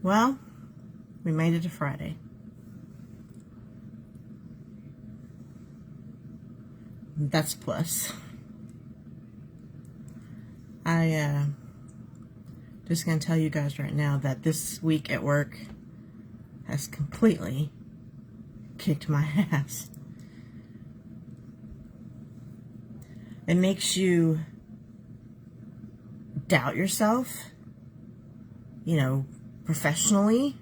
Well, we made it to Friday. That's a plus. Just gonna tell you guys right now that this week at work has completely kicked my ass. It makes you doubt yourself, professionally.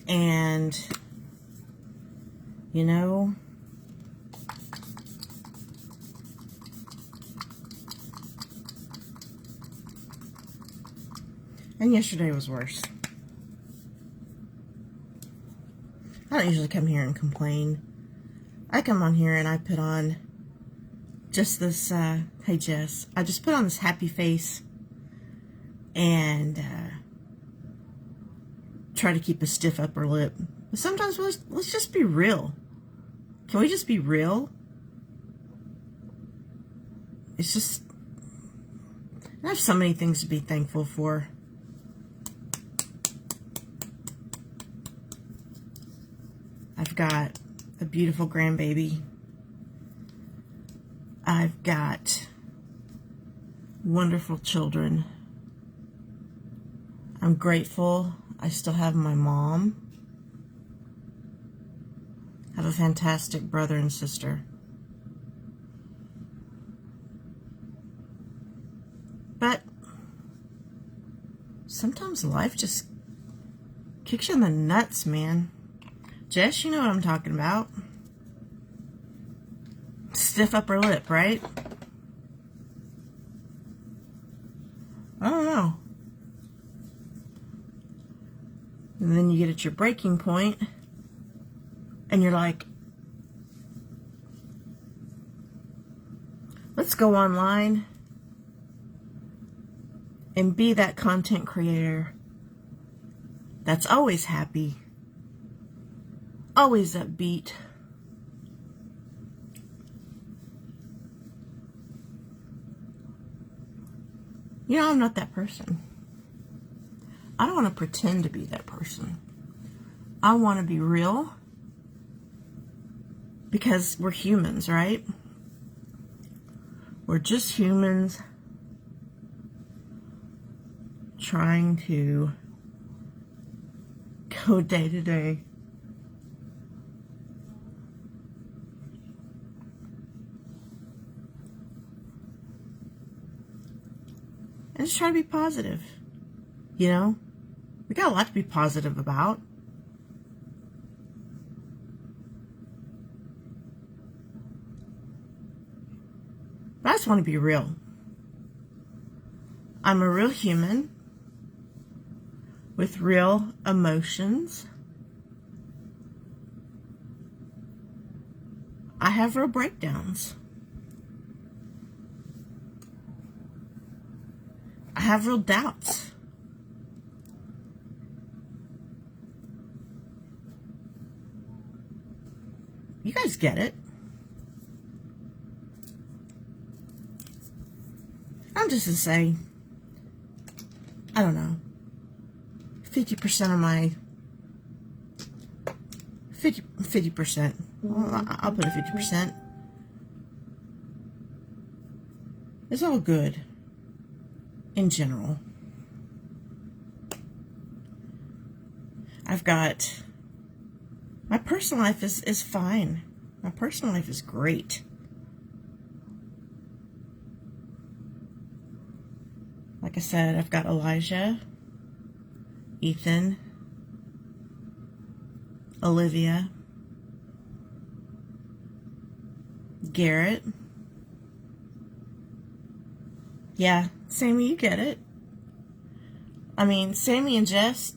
And, and yesterday was worse. I don't usually come here and complain. I come on here and I put on just this, hey Jess, I just put on this happy face and try to keep a stiff upper lip. But sometimes let's just be real. Can we just be real? It's just, I have so many things to be thankful for. I've got a beautiful grandbaby. I've got wonderful children. I'm grateful I still have my mom. I have a fantastic brother and sister. But sometimes life just kicks you in the nuts, man. Jess, you know what I'm talking about. Stiff upper lip, right? I don't know. And then you get at your breaking point, and you're like, let's go online and be that content creator that's always happy, always upbeat. I'm not that person. I don't want to pretend to be that person. I want to be real because we're humans, right? We're just humans trying to go day to day. And just try to be positive. We got a lot to be positive about. But I just want to be real. I'm a real human with real emotions. I have real breakdowns. I have real doubts. You guys get it. I'm just to say, I don't know, 50% of my, 50%, I'll put a 50%. It's all good in general. I've got, my personal life is fine. My personal life is great. Like I said, I've got Elijah, Ethan, Olivia, Garrett. Yeah, Sammy, you get it. I mean, Sammy and Jess,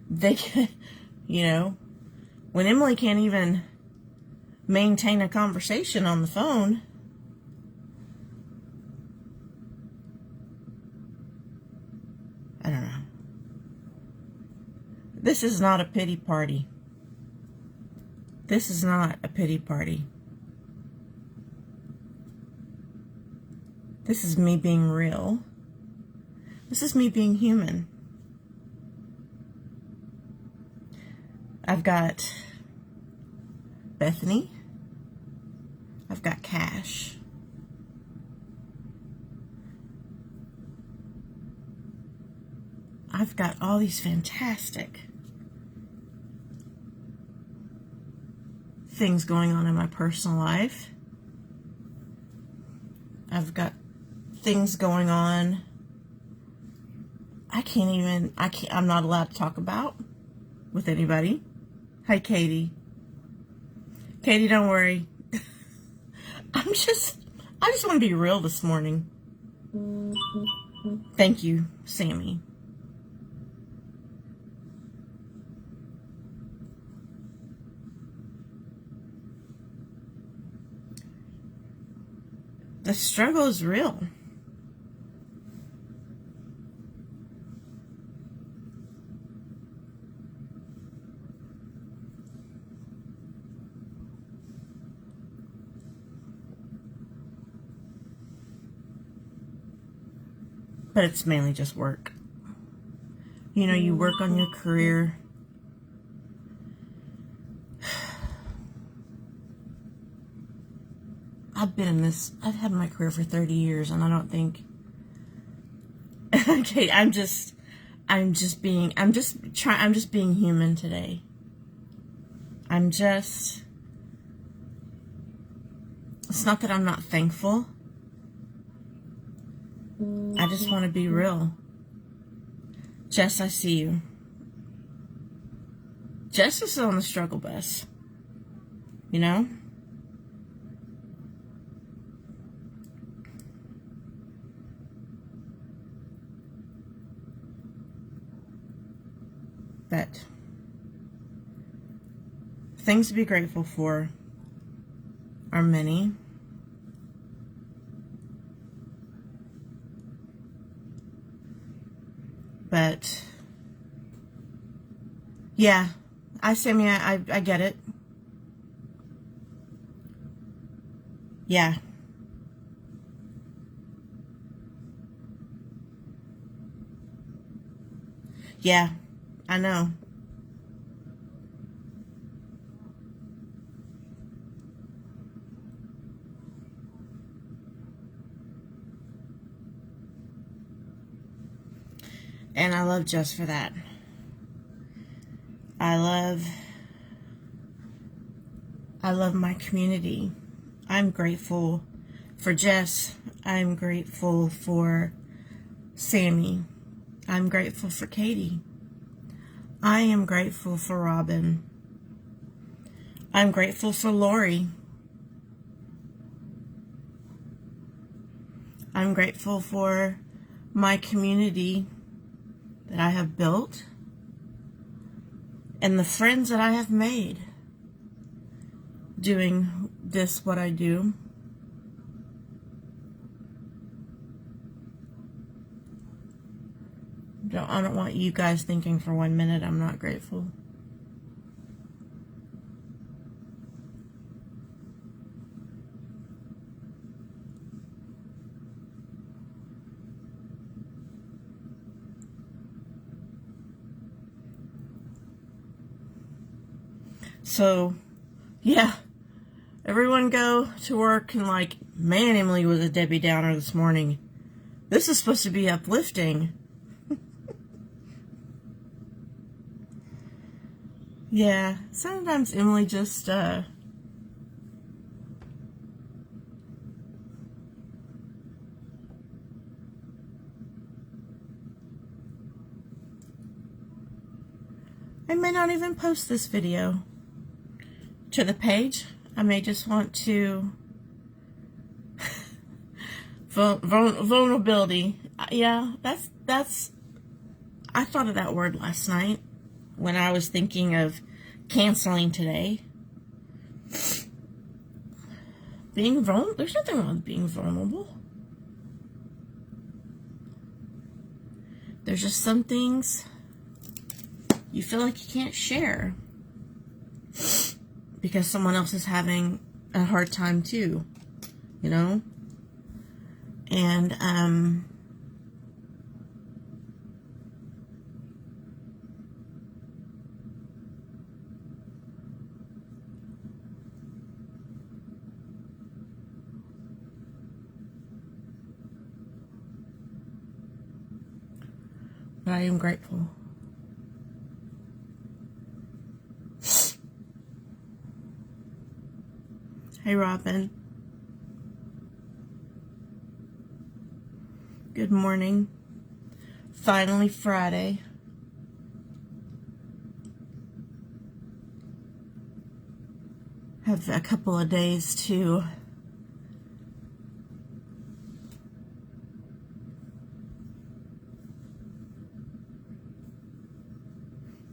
they can, when Emily can't even maintain a conversation on the phone, I don't know. This is not a pity party. This is not a pity party. This is me being real. This is me being human. I've got Bethany. I've got Cash. I've got all these fantastic things going on in my personal life. I've got things going on I'm not allowed to talk about with anybody. Hi, Katie. Katie, don't worry. I just want to be real this morning. Thank you, Sammy. The struggle is real. But it's mainly just work. You know, you work on your career. I've had my career for 30 years, and I don't think, okay, I'm just being human today. It's not that I'm not thankful. I just want to be real. Jess, I see you. Jess is on the struggle bus. You know? But things to be grateful for are many. But yeah, Sammy, I get it. Yeah. Yeah, I know. And I love Jess for that. I love my community. I'm grateful for Jess. I'm grateful for Sammy. I'm grateful for Katie. I am grateful for Robin. I'm grateful for Lori. I'm grateful for my community that I have built and the friends that I have made doing this, what I do. I don't want you guys thinking for 1 minute I'm not grateful. So, yeah, everyone go to work and like, man, Emily was a Debbie Downer this morning. This is supposed to be uplifting. Yeah, sometimes Emily just, I may not even post this video to the page. I may just want to vulnerability. Yeah, that's I thought of that word last night when I was thinking of canceling today. Being vulnerable, there's nothing wrong with being vulnerable. There's just some things you feel like you can't share because someone else is having a hard time too, you know? And, but I am grateful. Hey, Robin. Good morning. Finally Friday. Have a couple of days to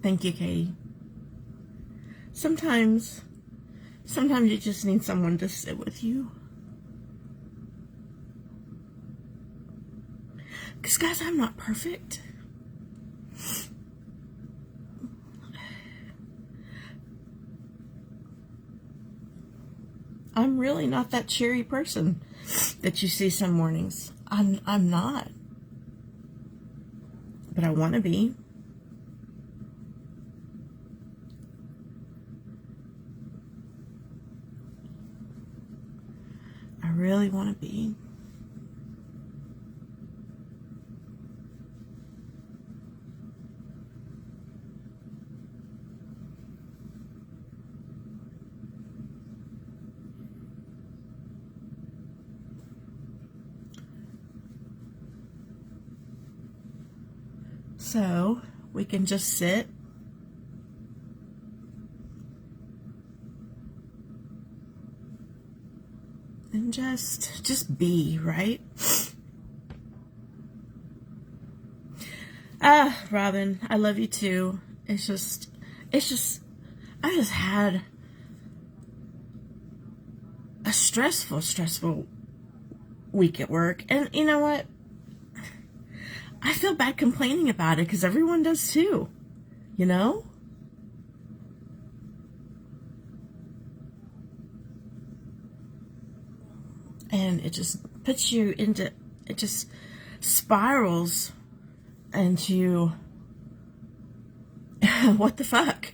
thank you, Katie. Sometimes you just need someone to sit with you. Because, guys, I'm not perfect. I'm really not that cheery person that you see some mornings. I'm not. But I want to be. I really want to be. So we can just sit and just be, right? Robin, I love you too. It's just I just had a stressful week at work. And you know what? I feel bad complaining about it because everyone does too, you know? And it just puts you into, it just spirals into what the fuck?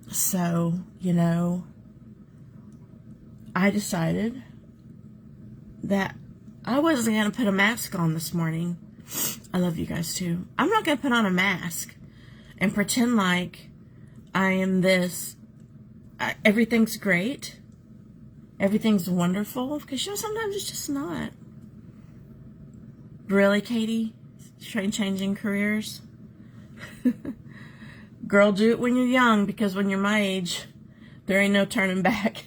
So, you know, I decided that I wasn't going to put a mask on this morning. I love you guys too. I'm not going to put on a mask and pretend like I am this. Everything's great. Everything's wonderful. Because, you know, sometimes it's just not. Really, Katie? Changing careers? Girl, do it when you're young, because when you're my age, there ain't no turning back.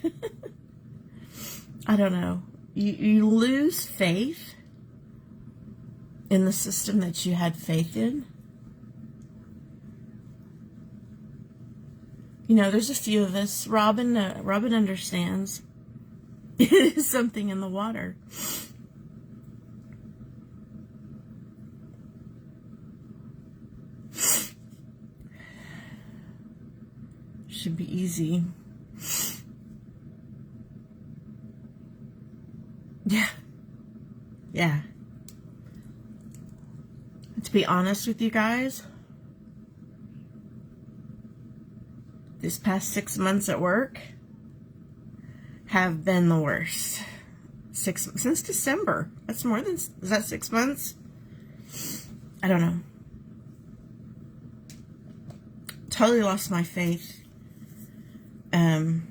I don't know. You lose faith in the system that you had faith in. You know, there's a few of us. Robin understands. It is something in the water. Should be easy. Yeah. To be honest with you guys, this past 6 months at work have been the worst. Since December. That's more than, is that 6 months? I don't know. Totally lost my faith in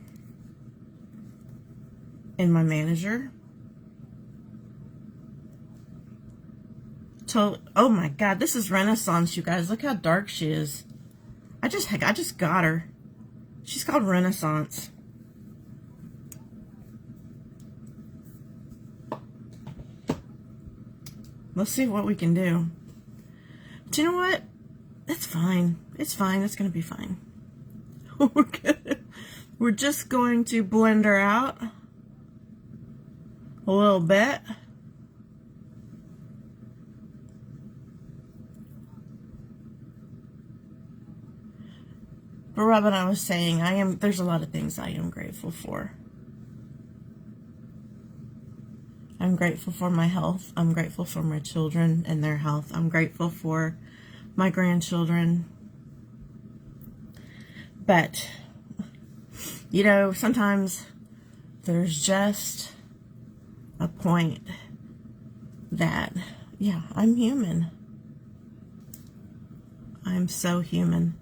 my manager. Oh my God, this is Renaissance, you guys. Look how dark she is. I just got her. She's called Renaissance. Let's see what we can do. But you know what? It's fine. It's fine. It's going to be fine. We're just going to blend her out a little bit. But Robin, I was saying, there's a lot of things I am grateful for. I'm grateful for my health. I'm grateful for my children and their health. I'm grateful for my grandchildren. But, you know, sometimes there's just a point that, yeah, I'm human. I'm so human.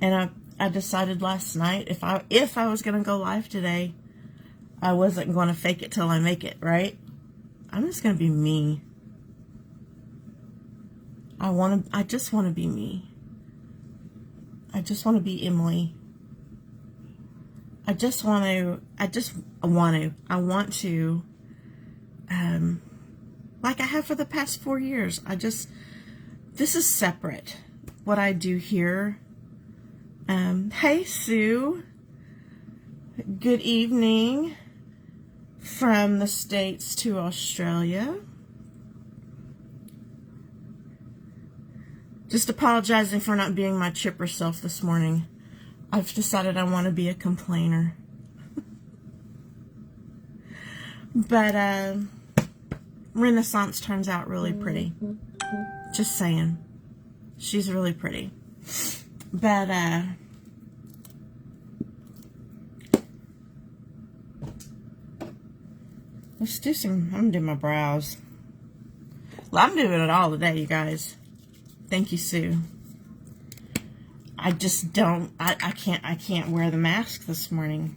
And I decided last night if I was going to go live today, I wasn't going to fake it till I make it, right? I'm just going to be me. I just want to be me. I just want to be Emily. I want to, like I have for the past 4 years. This is separate. What I do here. Hey, Sue. Good evening from the States to Australia. Just apologizing for not being my chipper self this morning. I've decided I want to be a complainer. But Renaissance turns out really pretty. Just saying. She's really pretty. But let's do I'm gonna do my brows. Well, I'm doing it all today, you guys. Thank you, Sue. I just don't, I can't wear the mask this morning.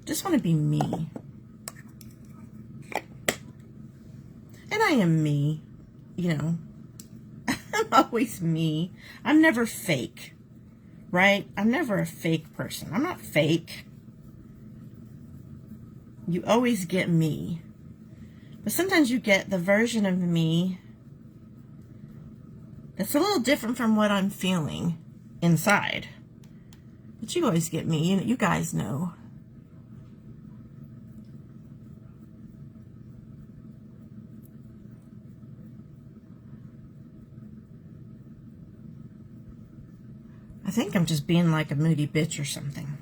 Just want to be me. And I am me, you know. I'm always me. I'm never fake, right? I'm never a fake person. I'm not fake. You always get me. But sometimes you get the version of me that's a little different from what I'm feeling inside. But you always get me. You guys know. I think I'm just being like a moody bitch or something.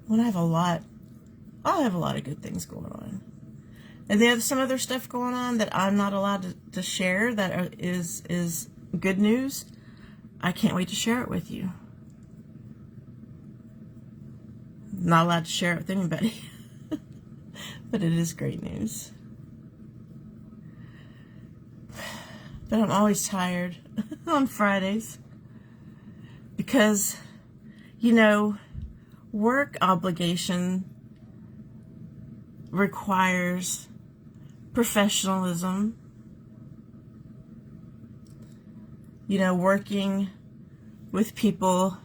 When I have a lot of good things going on. And there's some other stuff going on that I'm not allowed to share that is good news. I can't wait to share it with you. Not allowed to share it with anybody. But it is great news. But I'm always tired on Fridays. Because, you know, work obligation requires professionalism. You know, working with people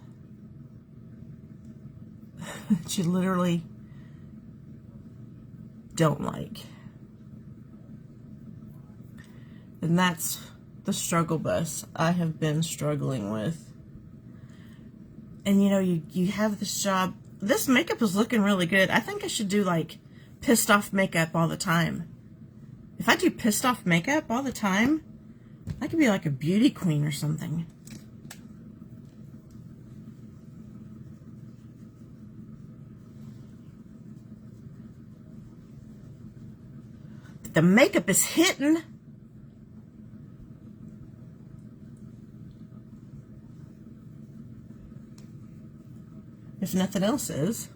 that you literally don't like. And that's the struggle bus I have been struggling with. And you know, you have this job. This makeup is looking really good. I think I should do like pissed off makeup all the time. If I do pissed off makeup all the time, I could be like a beauty queen or something. But the makeup is hitting. If nothing else is.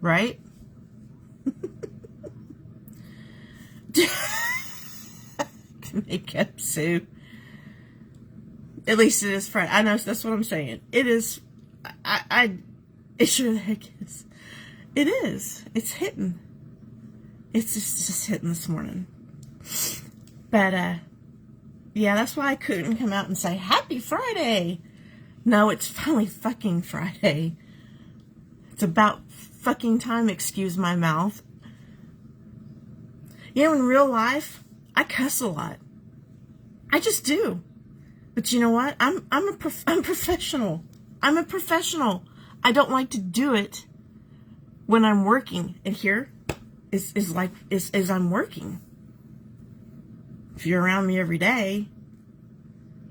Right? Makeup, Sue. At least it is Friday. I know, that's what I'm saying. It is. It sure the heck is. It is. It's hitting. It's just hitting this morning. But, yeah, that's why I couldn't come out and say, Happy Friday. No, it's finally fucking Friday. It's about fucking time, excuse my mouth. You know, in real life, I cuss a lot. I just do. But you know what? I'm professional. I'm a professional. I don't like to do it when I'm working. And here is I'm working. if you're around me every day.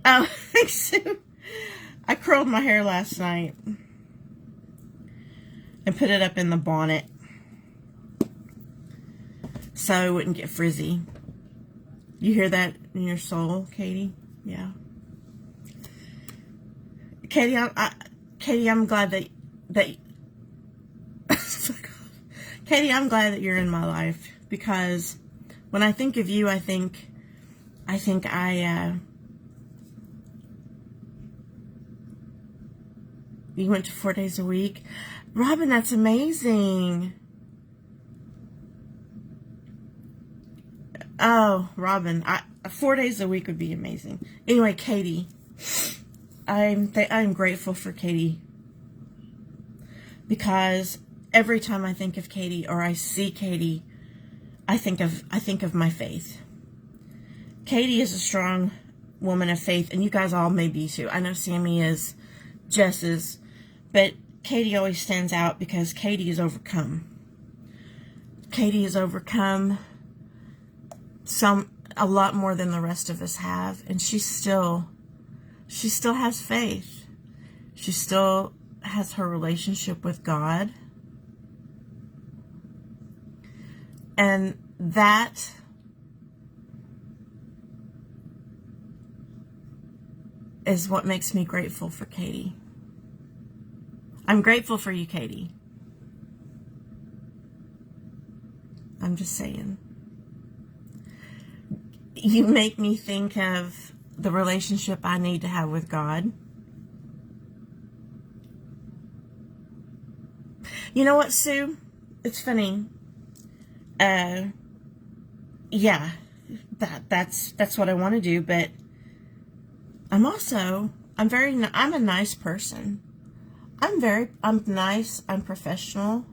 Oh, thanks, Sue. I curled my hair last night and put it up in the bonnet so it wouldn't get frizzy. You hear that in your soul, Katie? Yeah. Katie, I'm glad that Katie, I'm glad that you're in my life, because when I think of you, I think you went to 4 days a week. Robin, that's amazing. Oh, Robin, 4 days a week would be amazing. Anyway, Katie, I'm grateful for Katie, because every time I think of Katie or I see Katie, I think of my faith. Katie is a strong woman of faith, and you guys all may be too. I know Sammy is, Jess is, but Katie always stands out because Katie is overcome. Katie has overcome a lot more than the rest of us have, and she still has faith. She still has her relationship with God. And that is what makes me grateful for Katie. I'm grateful for you, Katie. I'm just saying. You make me think of the relationship I need to have with God. You know what, Sue? It's funny. Yeah, that's what I want to do, but I'm a nice person. I'm nice, I'm professional.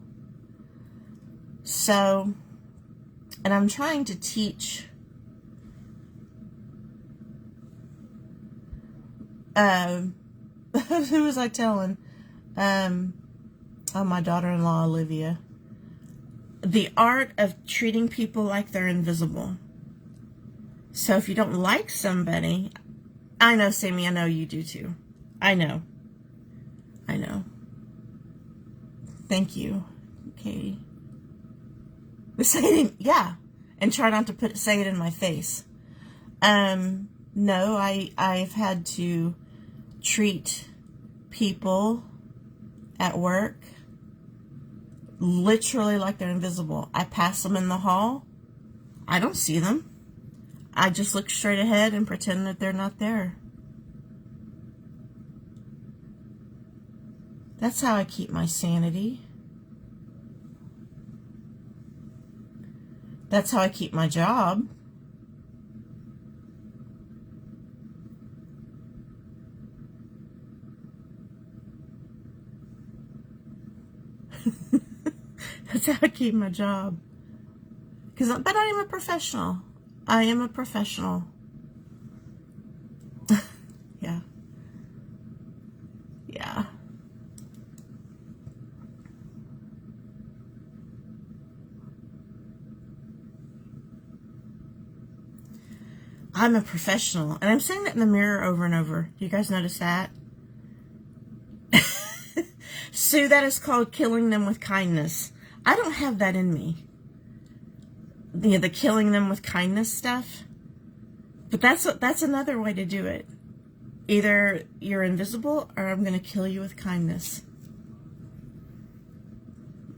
So, and I'm trying to teach who was I telling? My daughter-in-law, Olivia. The art of treating people like they're invisible. So if you don't like somebody, I know, Sammy, I know you do too. I know. Thank you, Katie. Yeah, and try not to say it in my face. No, I've had to treat people at work literally like they're invisible. I pass them in the hall. I don't see them. I just look straight ahead and pretend that they're not there. That's how I keep my sanity. That's how I keep my job. That's how I keep my job. But I am a professional. I am a professional. Yeah. Yeah. I'm a professional. And I'm saying that in the mirror over and over. Do you guys notice that? Sue, that is called killing them with kindness. I don't have that in me. The killing them with kindness stuff. But that's another way to do it. Either you're invisible or I'm going to kill you with kindness.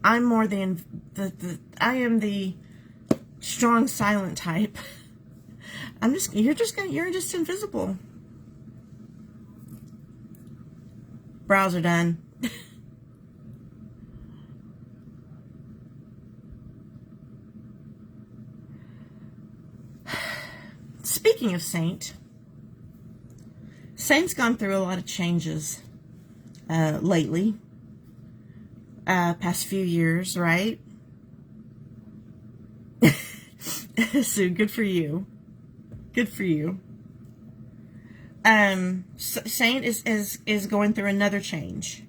I'm more I am the strong silent type. You're just invisible. Browser done. Speaking of Saint's gone through a lot of changes lately. Past few years, right? So good for you. Good for you. Saint is going through another change.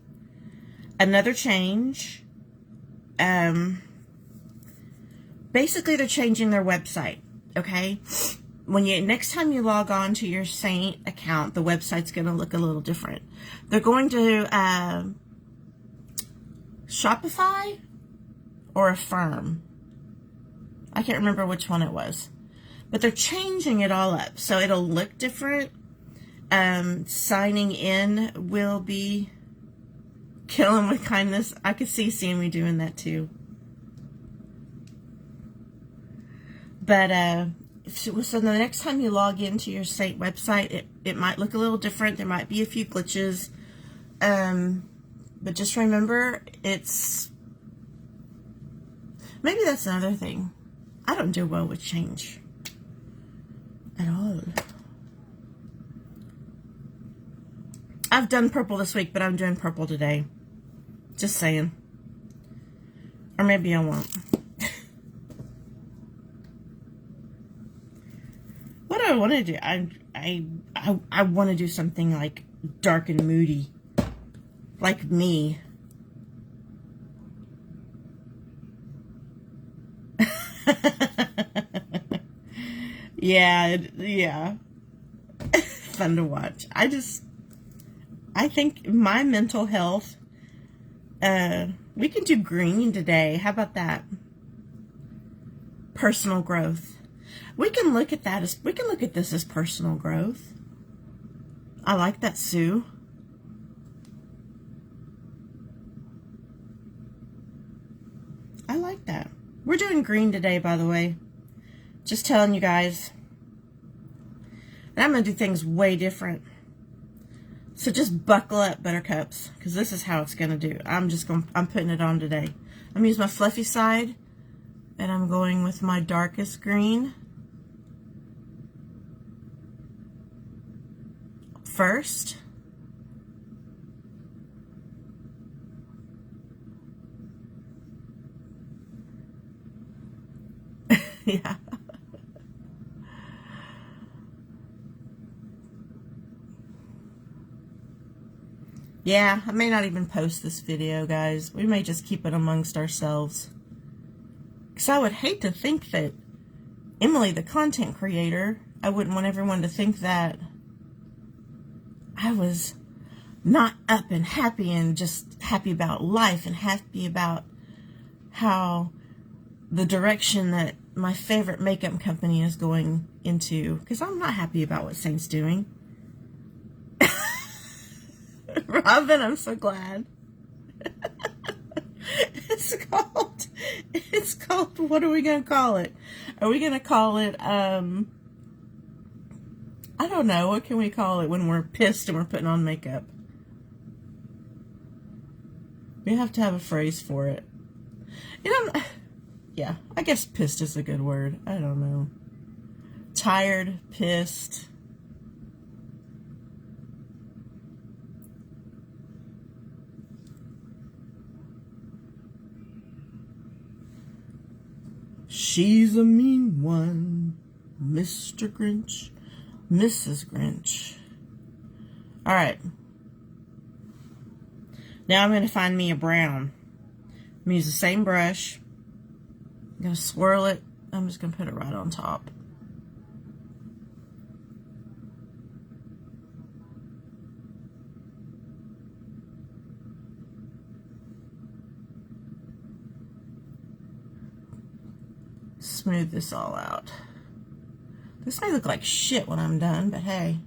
Basically, they're changing their website. Okay. next time you log on to your Seint account, the website's going to look a little different. They're going to Shopify or Affirm. I can't remember which one it was, but they're changing it all up so it'll look different. Signing in will be Killing with Kindness. I could see Sammy doing that too. But so the next time you log into your Seint website, it might look a little different. There might be a few glitches. But just remember, maybe that's another thing. I don't do well with change at all. I've done purple this week, but I'm doing purple today. Just saying. Or maybe I won't. What do I want to do? I want to do something like dark and moody. Like me. Yeah. Fun to watch. I think my mental health, we can do green today. How about that? Personal growth. We can look at this as personal growth. I like that, Sue. I like that. We're doing green today, by the way. Just telling you guys. And I'm going to do things way different. So just buckle up, buttercups, because this is how it's going to do. I'm putting it on today. I'm going to use my fluffy side, and I'm going with my darkest green first. Yeah. Yeah, I may not even post this video, guys. We may just keep it amongst ourselves. Because I would hate to think that Emily, the content creator, I wouldn't want everyone to think that I was not up and happy and just happy about life and happy about how the direction that my favorite makeup company is going into. Because I'm not happy about what Seint's doing. Robin, I'm so glad. It's called, what are we going to call it? Are we going to call it, I don't know, what can we call it when we're pissed and we're putting on makeup? We have to have a phrase for it. Yeah, I guess pissed is a good word. I don't know. Tired, pissed. She's a mean one, Mr. Grinch, Mrs. Grinch. All right. Now I'm going to find me a brown. I'm going to use the same brush. I'm going to swirl it. I'm just going to put it right on top. Smooth this all out. This may look like shit when I'm done, but hey.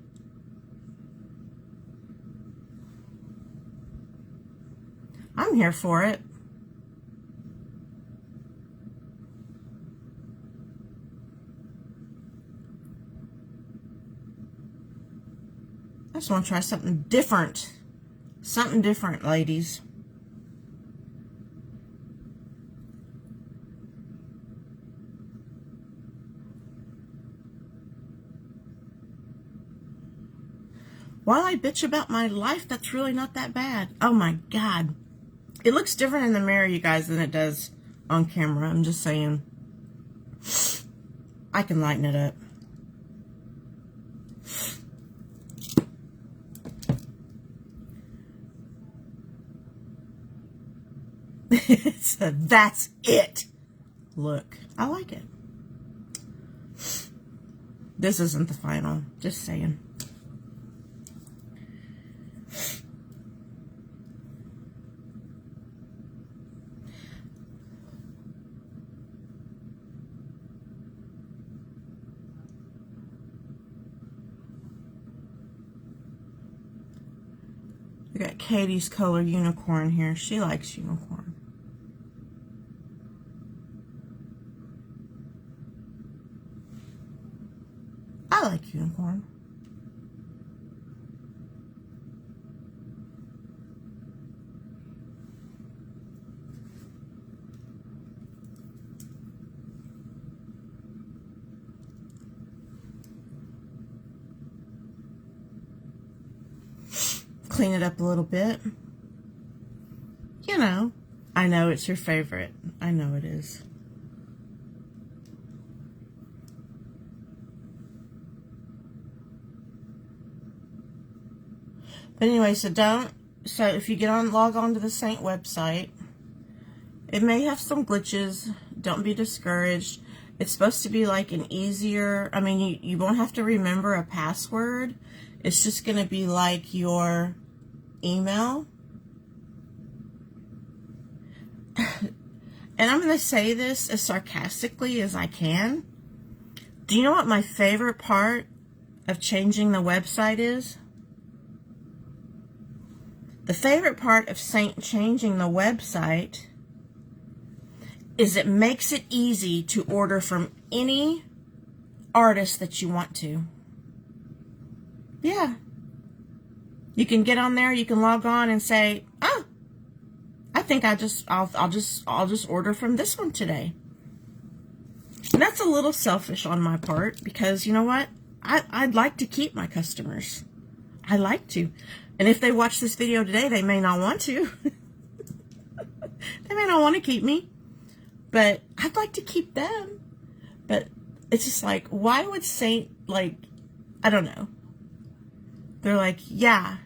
I'm here for it. I just want to try something different. Something different, ladies. While I bitch about my life, that's really not that bad. Oh my God. It looks different in the mirror, you guys, than it does on camera. I'm just saying. I can lighten it up. That's it. Look, I like it. This isn't the final. Just saying. We got Katie's Color Unicorn here. She likes unicorn. I like unicorn. Clean it up a little bit. You know, I know it's your favorite. I know it is. But anyway, so if you log on to the Saint website, it may have some glitches. Don't be discouraged. It's supposed to be like an easier, I mean, you won't have to remember a password. It's just going to be like your email. And I'm going to say this as sarcastically as I can. Do you know what my favorite part of changing the website is? The favorite part of Saint changing the website is it makes it easy to order from any artist that you want to. Yeah. You can get on there, you can log on and say, oh, I think I'll just order from this one today. And that's a little selfish on my part because you know what? I'd like to keep my customers. I like to. And if they watch this video today, they may not want to. They may not want to keep me. But I'd like to keep them. But it's just like, why would Saint, like, I don't know. They're like, yeah,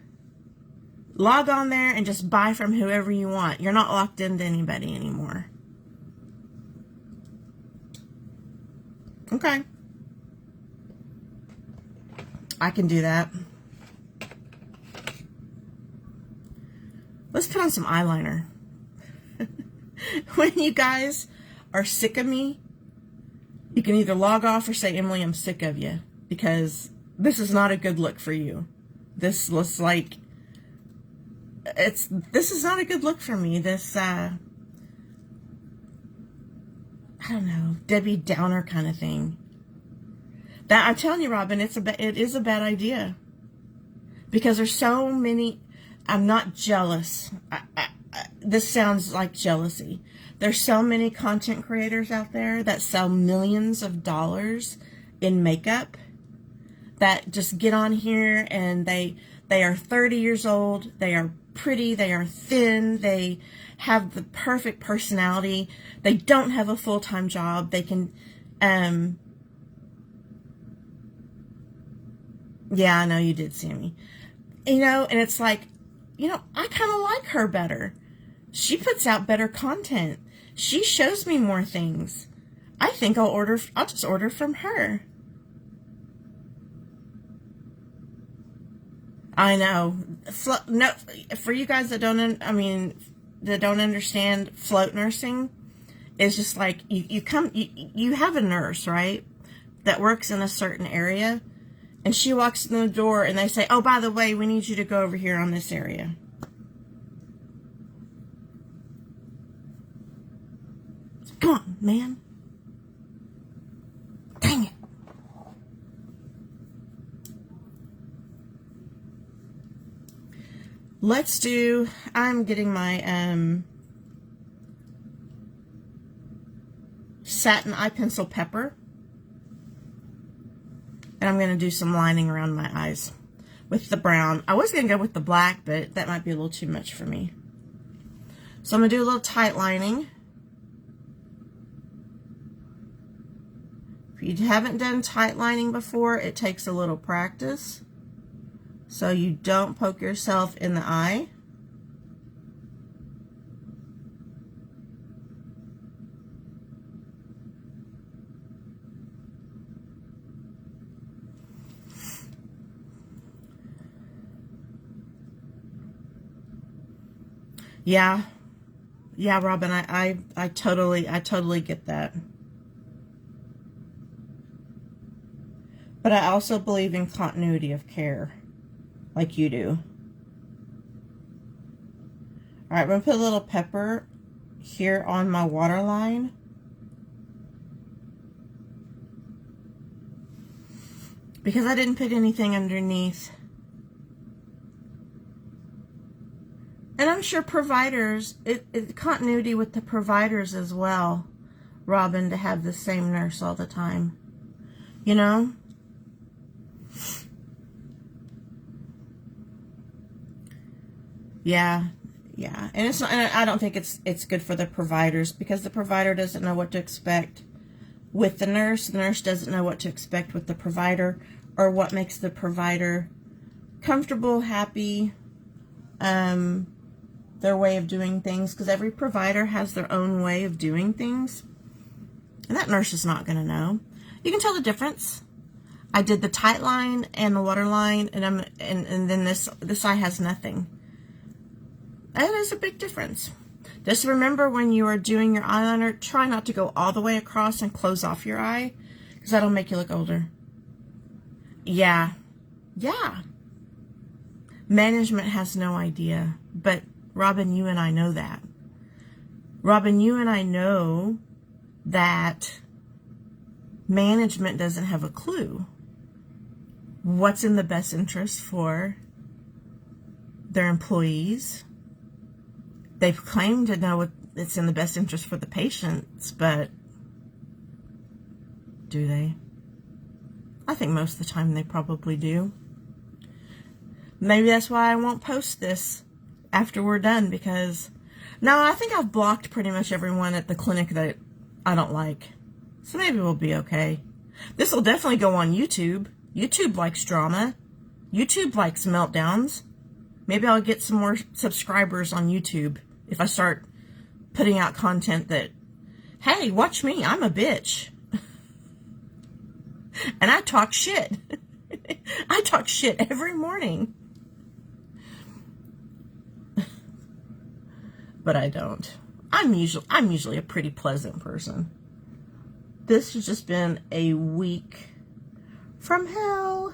log on there and just buy from whoever you want. You're not locked into anybody anymore. Okay. I can do that. Let's put on some eyeliner. When you guys are sick of me, you can either log off or say, Emily, I'm sick of you. Because this is not a good look for you. This looks like this is not a good look for me. This I don't know, Debbie Downer kind of thing. That I'm telling you, Robin, it is a bad idea. Because there's so many. I'm not jealous. This sounds like jealousy. There's so many content creators out there that sell millions of dollars in makeup that just get on here and they are 30 years old, they are pretty, they are thin, they have the perfect personality, they don't have a full-time job, they can, yeah, I know you did, Sammy. You know, and it's like, you know, I kind of like her better. She puts out better content. She shows me more things. I think I'll just order from her. I know. No, for you guys that don't understand, float nursing is just like you have a nurse, right, that works in a certain area, and she walks in the door and they say, oh, by the way, we need you to go over here on this area. Come on, man. Dang it. Let's do, I'm getting my satin eye pencil pepper. And I'm going to do some lining around my eyes with the brown. I was going to go with the black, but that might be a little too much for me. So I'm going to do a little tight lining. If you haven't done tight lining before, it takes a little practice. So you don't poke yourself in the eye. Yeah. Yeah, Robin, I totally get that. But I also believe in continuity of care, like you do. All right, I'm going to put a little pepper here on my waterline. Because I didn't put anything underneath. And I'm sure providers, continuity with the providers as well, Robin, to have the same nurse all the time. You know? Yeah. Yeah. And it's not, and I don't think it's good for the providers, because the provider doesn't know what to expect with the nurse doesn't know what to expect with the provider, or what makes the provider comfortable, happy, their way of doing things, because every provider has their own way of doing things, and that nurse is not going to know. You can tell the difference. I did the tight line and the water line, and then this eye has nothing. That is a big difference. Just remember, when you are doing your eyeliner, try not to go all the way across and close off your eye, because that'll make you look older. Yeah. Yeah. Management has no idea. But Robin, you and I know that. Robin, you and I know that management doesn't have a clue what's in the best interest for their employees. They've claimed to know what's in the best interest for the patients, but do they? I think most of the time they probably do. Maybe that's why I won't post this after we're done, because now I think I've blocked pretty much everyone at the clinic that I don't like. So maybe we'll be okay. This will definitely go on YouTube. YouTube likes drama. YouTube likes meltdowns. Maybe I'll get some more subscribers on YouTube if I start putting out content that, hey, watch me, I'm a bitch. And I talk shit. I talk shit every morning. But I don't. I'm usually a pretty pleasant person. This has just been a week from hell.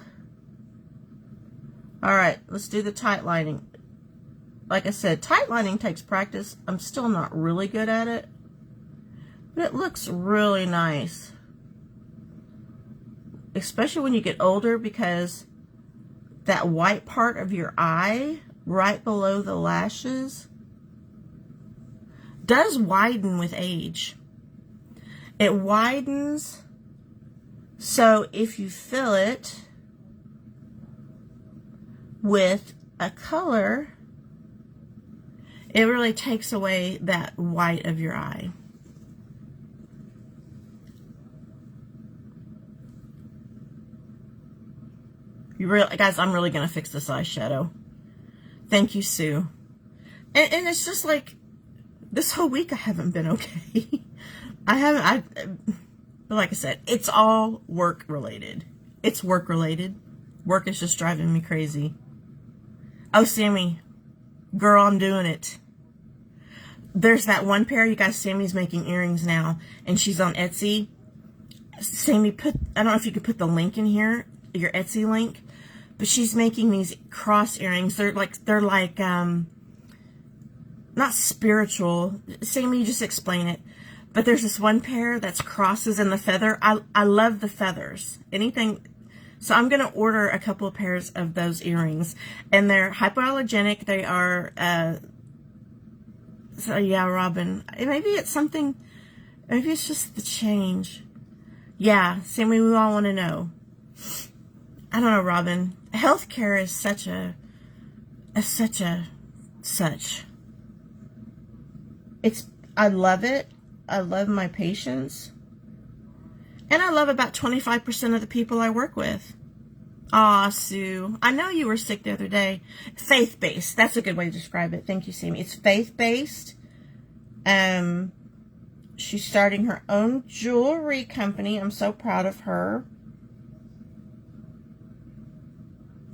All right, let's do the tight lining. Like I said, tight lining takes practice. I'm still not really good at it, but it looks really nice. Especially when you get older, because that white part of your eye right below the lashes does widen with age. It widens, so if you fill it with a color, it really takes away that white of your eye. Guys, I'm really going to fix this eyeshadow. Thank you, Sue. And it's just like, this whole week I haven't been okay. But like I said, it's all work related. It's work related. Work is just driving me crazy. Oh, Sammy, girl, I'm doing it. There's that one pair, you guys, Sammy's making earrings now, and she's on Etsy. Sammy, I don't know if you could put the link in here, your Etsy link, but she's making these cross earrings. They're like not spiritual. Sammy, you just explain it. But there's this one pair that's crosses in the feather. I love the feathers. Anything. So I'm going to order a couple of pairs of those earrings. And they're hypoallergenic. They are, so yeah, Robin. Maybe it's something, maybe it's just the change. Yeah, Sammy, we all want to know. I don't know, Robin. Healthcare is such. I love it. I love my patients. And I love about 25% of the people I work with. Aw, Sue. I know you were sick the other day. Faith-based. That's a good way to describe it. Thank you, Sammy. It's faith-based. She's starting her own jewelry company. I'm so proud of her.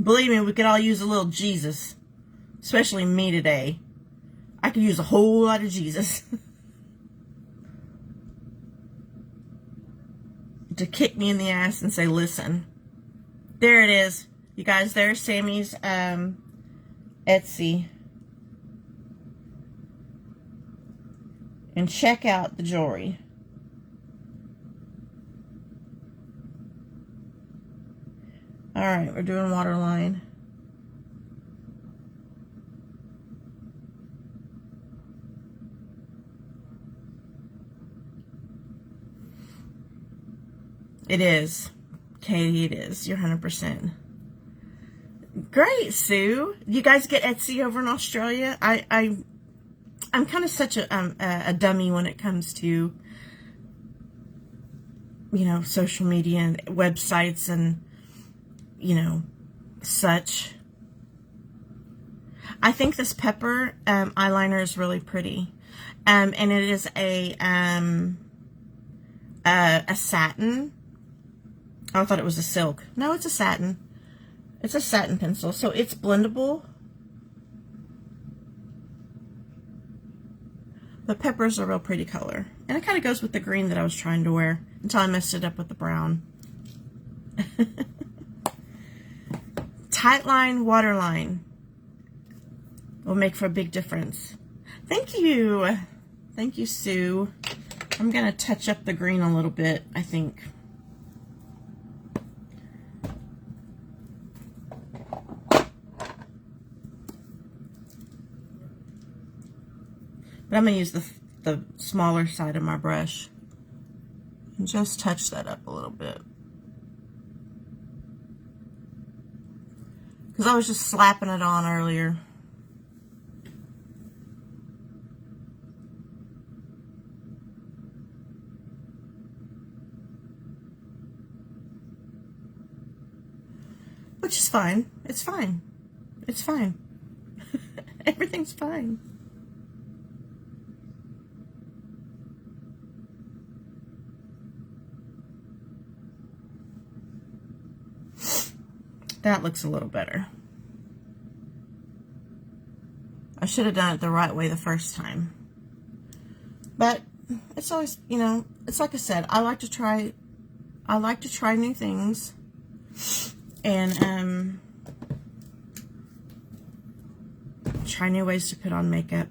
Believe me, we could all use a little Jesus. Especially me today. I could use a whole lot of Jesus to kick me in the ass and say, listen. There it is. You guys, there's Sammy's Etsy. And check out the jewelry. Alright, we're doing waterline. It is. Katie, it is. You're 100%. Great, Sue. You guys get Etsy over in Australia? I'm kind of such a dummy when it comes to, you know, social media and websites and, you know, such. I think this pepper eyeliner is really pretty. And it is a satin. Oh, I thought it was a silk. No, it's a satin. It's a satin pencil, so it's blendable. But pepper is a real pretty color. And it kind of goes with the green that I was trying to wear until I messed it up with the brown. Tightline, waterline will make for a big difference. Thank you. Thank you, Sue. I'm going to touch up the green a little bit, I think. But I'm going to use the smaller side of my brush and just touch that up a little bit. Because I was just slapping it on earlier. Which is fine. It's fine. It's fine. Everything's fine. That looks a little better. I should have done it the right way the first time. But it's always, you know, it's like I said, I like to try new things. And try new ways to put on makeup.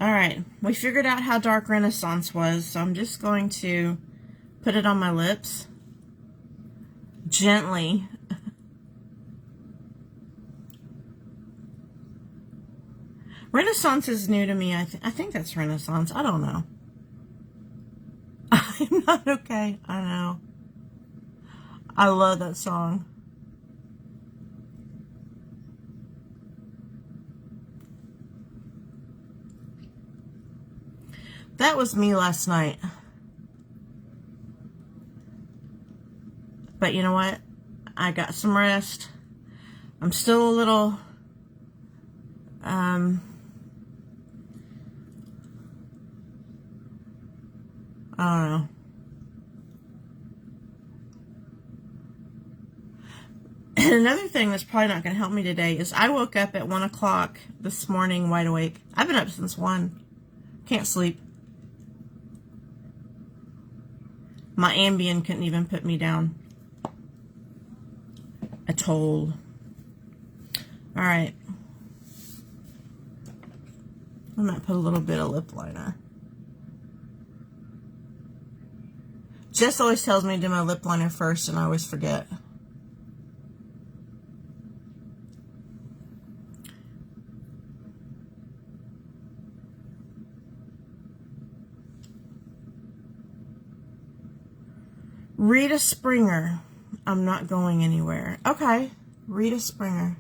Alright, we figured out how dark Renaissance was, so I'm just going to put it on my lips. Gently. Renaissance is new to me. I think that's Renaissance. I don't know. I'm not okay. I know. I love that song. That was me last night. But you know what? I got some rest. I'm still a little I don't know. And another thing that's probably not going to help me today is I woke up at 1 o'clock this morning wide awake. I've been up since 1. Can't sleep. My Ambien couldn't even put me down. At all. Alright. I might put a little bit of lip liner. Jess always tells me to do my lip liner first, and I always forget. Rita Springer. I'm not going anywhere. Okay. Rita Springer.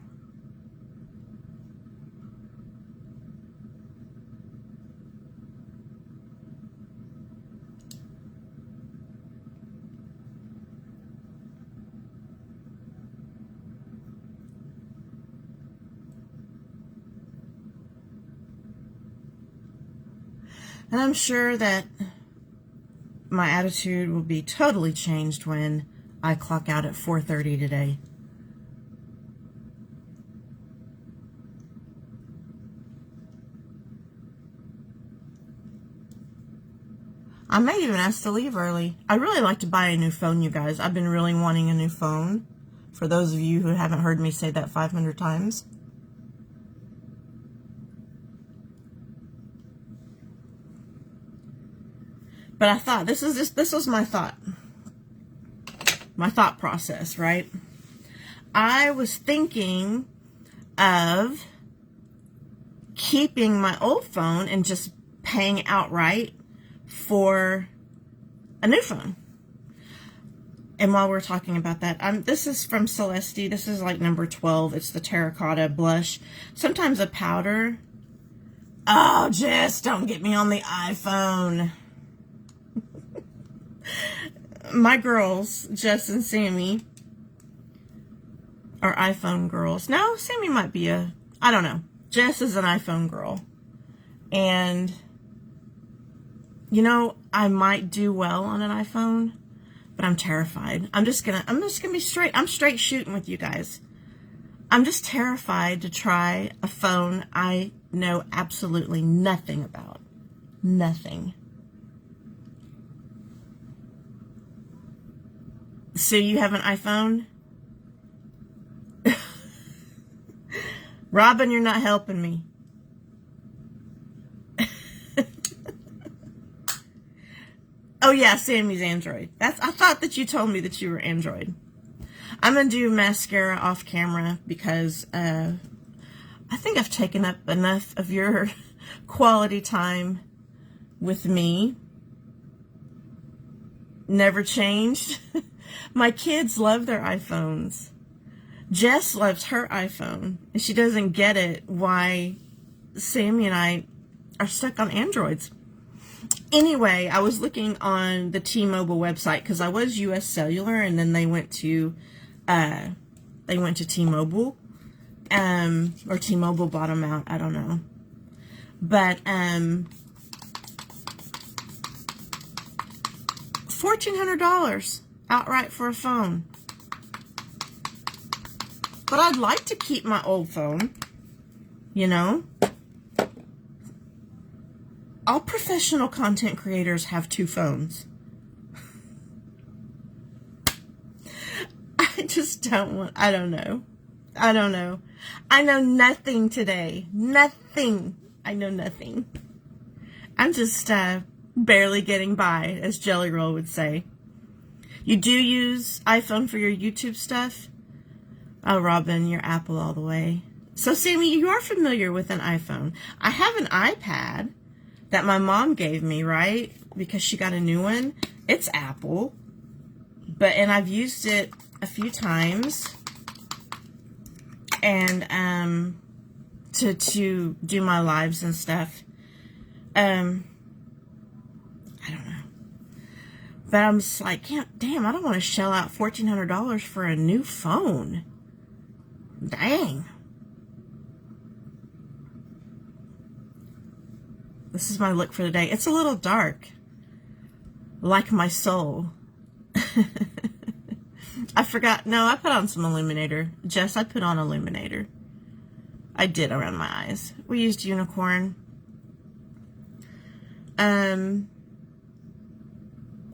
And I'm sure that my attitude will be totally changed when I clock out at 4:30 today. I may even ask to leave early. I really like to buy a new phone, you guys. I've been really wanting a new phone. For those of you who haven't heard me say that 500 times. But I thought, this was my thought. My thought process, right? I was thinking of keeping my old phone and just paying outright for a new phone. And while we're talking about that, this is from Celeste. This is like number 12. It's the terracotta blush. Sometimes a powder. Oh, Jess, don't get me on the iPhone. My girls, Jess and Sammy, are iPhone girls. No, Sammy might be I don't know. Jess is an iPhone girl. And, you know, I might do well on an iPhone, but I'm terrified. I'm just gonna be straight. I'm straight shooting with you guys. I'm just terrified to try a phone I know absolutely nothing about. Nothing. So you have an iPhone? Robin, you're not helping me. Oh yeah, Sammy's Android. I thought that you told me that you were Android. I'm gonna do mascara off camera because I think I've taken up enough of your quality time with me. Never changed. My kids love their iPhones. Jess loves her iPhone, and she doesn't get it why Sammy and I are stuck on Androids. Anyway, I was looking on the T-Mobile website because I was U.S. Cellular, and then they went to T-Mobile, or T-Mobile bought them out. I don't know, but $1,400 outright for a phone. But I'd like to keep my old phone, you know. All professional content creators have two phones. I just don't want, I don't know. I know nothing today. Nothing. I know nothing. I'm just barely getting by, as Jelly Roll would say. You do use iPhone for your YouTube stuff? Oh, Robin, you're Apple all the way. So, Sammy, you are familiar with an iPhone. I have an iPad that my mom gave me, right? Because she got a new one. It's Apple. And I've used it a few times. And to do my lives and stuff. I don't know. But I'm just like, damn, I don't want to shell out $1,400 for a new phone. Dang. This is my look for the day. It's a little dark. Like my soul. I forgot. No, I put on some illuminator. Jess, I put on illuminator. I did around my eyes. We used unicorn. I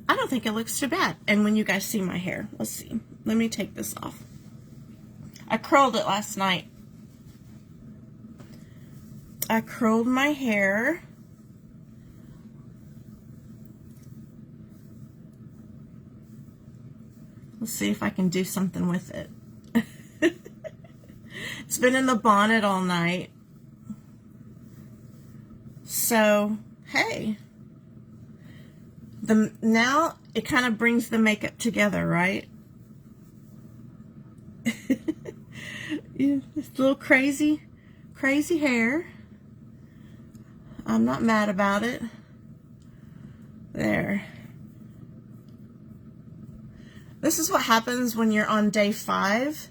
don't think it looks too bad. And when you guys see my hair, let's see. Let me take this off. I curled it last night. I curled my hair. Let's see if I can do something with it. It's been in the bonnet all night. So, hey. Now it kind of brings the makeup together, right? It's a little crazy hair. I'm not mad about it. There. This is what happens when you're on day 5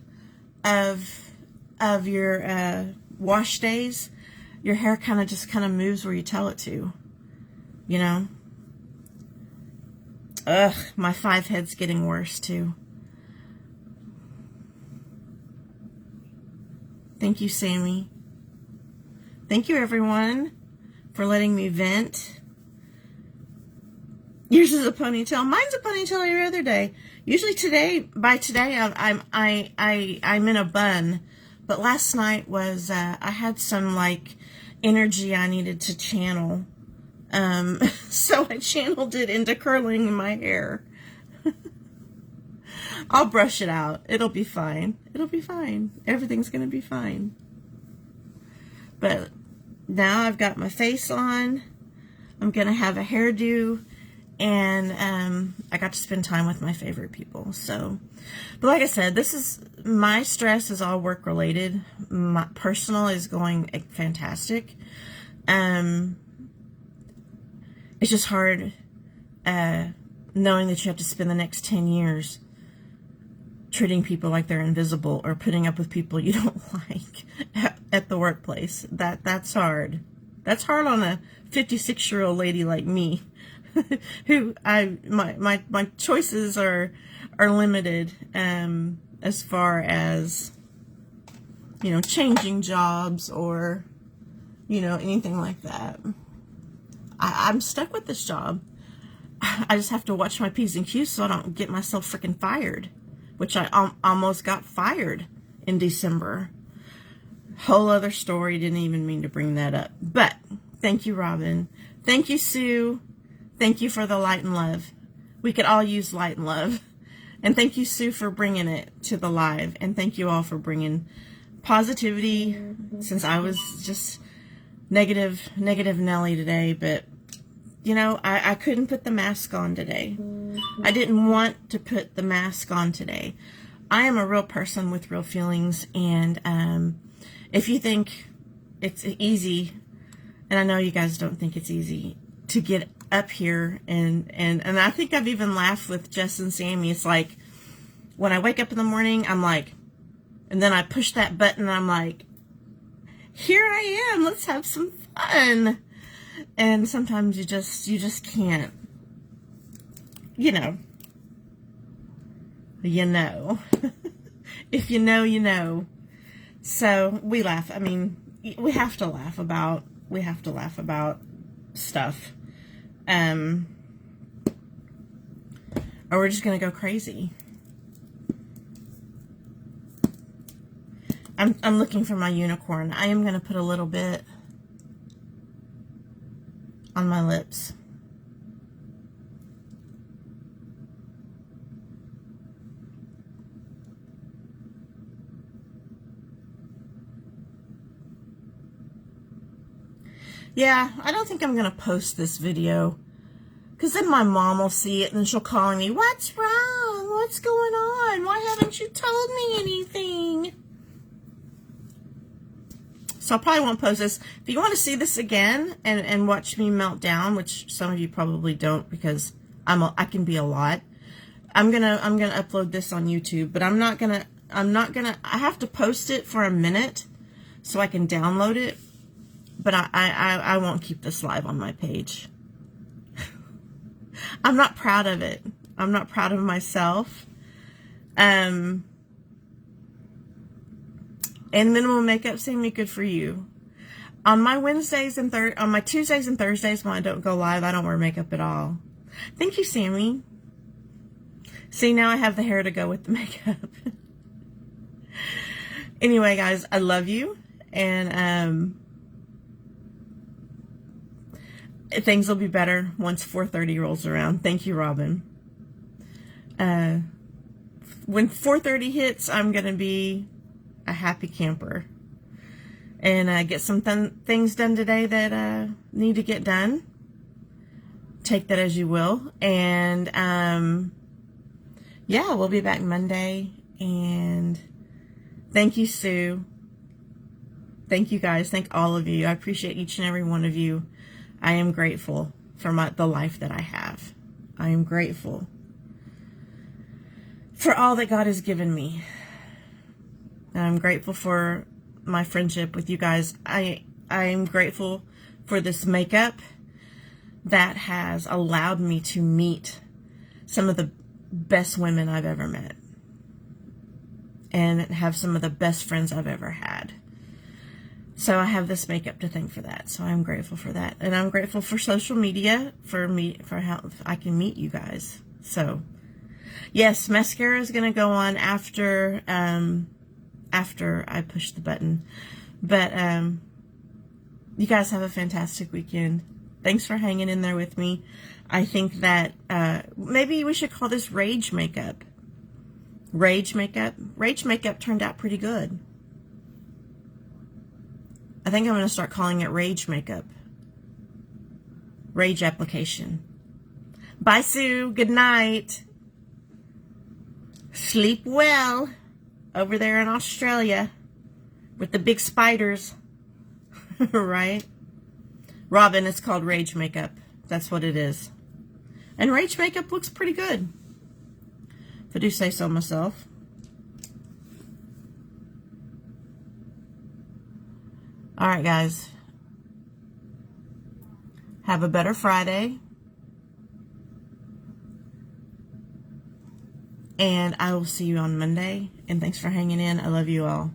of your wash days. Your hair kind of moves where you tell it to. You know? Ugh, my 5 head's getting worse too. Thank you, Sammy. Thank you, everyone, for letting me vent. Yours is a ponytail. Mine's a ponytail every other day. Usually by today, I'm in a bun. But last night was, I had some, like, energy I needed to channel. So I channeled it into curling my hair. I'll brush it out. It'll be fine. It'll be fine. Everything's going to be fine. But now I've got my face on. I'm going to have a hairdo. And I got to spend time with my favorite people. So, but like I said, my stress is all work related. My personal is going fantastic. It's just hard knowing that you have to spend the next 10 years treating people like they're invisible or putting up with people you don't like at the workplace. That's hard. That's hard on a 56-year-old lady like me. Who my choices are limited as far as, you know, changing jobs or, you know, anything like that. I'm stuck with this job. I just have to watch my P's and Q's so I don't get myself freaking fired, which I almost got fired in December. Whole other story. Didn't even mean to bring that up. But thank you, Robin. Thank you, Sue. Thank you for the light and love. We could all use light and love. And thank you, Sue, for bringing it to the live. And thank you all for bringing positivity, since I was just negative Nelly today. But, you know, I couldn't put the mask on today. I didn't want to put the mask on today. I am a real person with real feelings. And if you think it's easy, and I know you guys don't think it's easy to get up here, and I think I've even laughed with Jess and Sammy. It's like when I wake up in the morning, I'm like, and then I push that button and I'm like, here I am, let's have some fun. And sometimes you just can't, you know. If you know, you know. So we laugh. I mean, we have to laugh about stuff. Or we're just gonna go crazy. I'm looking for my unicorn. I am gonna put a little bit on my lips. Yeah, I don't think I'm going to post this video, because then my mom will see it and then she'll call me, what's wrong? What's going on? Why haven't you told me anything? So I probably won't post this. If you want to see this again and watch me melt down, which some of you probably don't, because I can be a lot. I'm gonna upload this on YouTube, but I have to post it for a minute so I can download it. But I won't keep this live on my page. I'm not proud of it. I'm not proud of myself. And minimal makeup, Sammy, good for you. On my Wednesdays and on my Tuesdays and Thursdays when I don't go live, I don't wear makeup at all. Thank you, Sammy. See, now I have the hair to go with the makeup. Anyway, guys, I love you. And things will be better once 4:30 rolls around. Thank you, Robin. When 4:30 hits, I'm going to be a happy camper. And get some things done today that need to get done. Take that as you will. And yeah, we'll be back Monday. And thank you, Sue. Thank you, guys. Thank all of you. I appreciate each and every one of you. I am grateful for the life that I have. I am grateful for all that God has given me. And I'm grateful for my friendship with you guys. I am grateful for this makeup that has allowed me to meet some of the best women I've ever met. And have some of the best friends I've ever had. So I have this makeup to thank for that. So I'm grateful for that. And I'm grateful for social media, for how I can meet you guys. So yes, mascara is going to go on after I push the button. But you guys have a fantastic weekend. Thanks for hanging in there with me. I think that maybe we should call this rage makeup. Rage makeup. Rage makeup turned out pretty good. I think I'm going to start calling it rage makeup. Rage application. Bye, Sue. Good night. Sleep well over there in Australia with the big spiders. Right? Robin, it's called rage makeup. That's what it is. And rage makeup looks pretty good, if I do say so myself. All right, guys. Have a better Friday. And I will see you on Monday. And thanks for hanging in. I love you all.